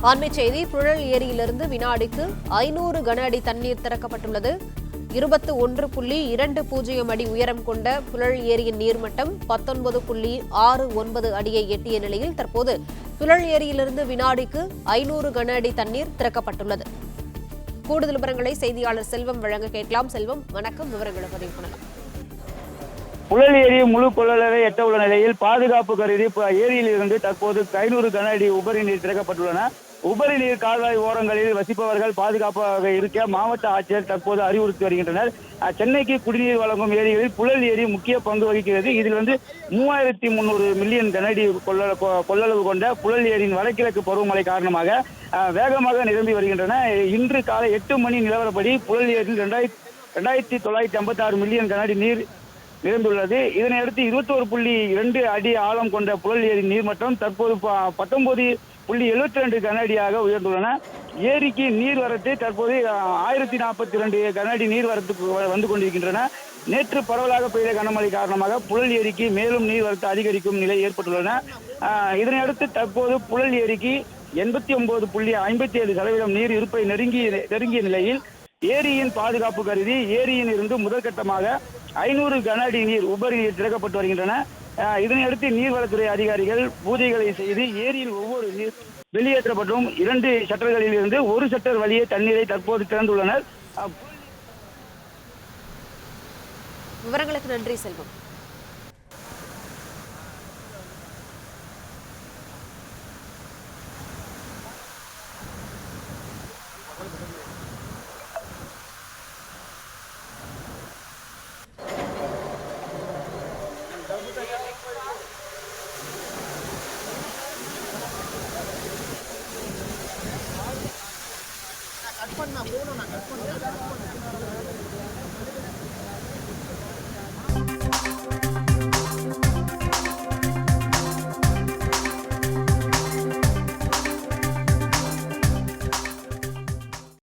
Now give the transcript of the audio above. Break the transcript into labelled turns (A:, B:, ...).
A: அண்மைச் செய்தி, புழல் ஏரியிலிருந்து வினாடிக்கு 500 கன அடி தண்ணீர் திறக்கப்பட்டுள்ளது. 21.20 அடி உயரம் கொண்ட புழல் ஏரியின் நீர்மட்டம் 19.69 அடியை எட்டிய நிலையில் தற்போது புழல் ஏரியிலிருந்து வினாடிக்கு 500 கன அடி தண்ணீர் திறக்கப்பட்டுள்ளது. கூடுதல் விவரங்களை செய்தியாளர் செல்வம் வழங்க கேட்கலாம். செல்வம், வணக்கம். விவரங்களை பதிவு பண்ணலாம்.
B: புழல் ஏரி முழு கொள்ளளவை எட்ட உள்ள நிலையில் பாதுகாப்பு கருதி ஏரியில் இருந்து தற்போது 500 கன அடி உபரி நீர் திறக்கப்பட்டுள்ளன. உபரி நீர் கால்வாய் ஓரங்களில் வசிப்பவர்கள் பாதுகாப்பாக இருக்க மாவட்ட ஆட்சியர் தற்போது அறிவுறுத்தி வருகின்றனர். சென்னைக்கு குடிநீர் வழங்கும் ஏரிகளில் புழல் ஏரி முக்கிய பங்கு வகிக்கிறது. இதில் 3300 மில்லியன் கன அடி கொள்ளளவு கொண்ட புழல் ஏரியின் வடகிழக்கு பருவமழை காரணமாக வேகமாக நிரம்பி வருகின்றன. இன்று காலை 8 மணி நிலவரப்படி புழல் ஏரியில் 2956 மில்லியன் கன அடி நீர் நிரம்பியுள்ளது. இதனையடுத்து 21.2 அடி ஆழம் கொண்ட புழல் ஏரி நீர்மட்டம் தற்போது 19.72 கன அடியாக உயர்ந்துள்ளன. ஏரிக்கு நீர்வரத்து தற்போது 1042 கன அடி நீர்வரத்து வந்து கொண்டிருக்கின்றன. நேற்று பரவலாக பெய்த கனமழை காரணமாக புழல் ஏரிக்கு மேலும் நீர்வரத்து அதிகரிக்கும் நிலை ஏற்பட்டுள்ளன. இதனையடுத்து தற்போது புழல் ஏரிக்கு 89.57% நீர் இருப்பை நெருங்கிய நிலையில் ஏரியின் பாதுகாப்பு கருதி ஏரியில் இருந்து முதற்கட்டமாக 500 கன அடி நீர் உபரி நீர் திறக்கப்பட்டு வருகின்றன. இதனையடுத்து நீர்வளத்துறை அதிகாரிகள் பூஜைகளை செய்து ஏரியில் ஒவ்வொரு நீர் வெளியேற்றப்பட்டும் 2 ஷட்டர்களில் இருந்து 1 ஷட்டர் வழியே தண்ணீரை தற்போது திறந்துள்ளனர்.
A: விவரங்களுக்கு நன்றி செல்வம். கட் பண்ணா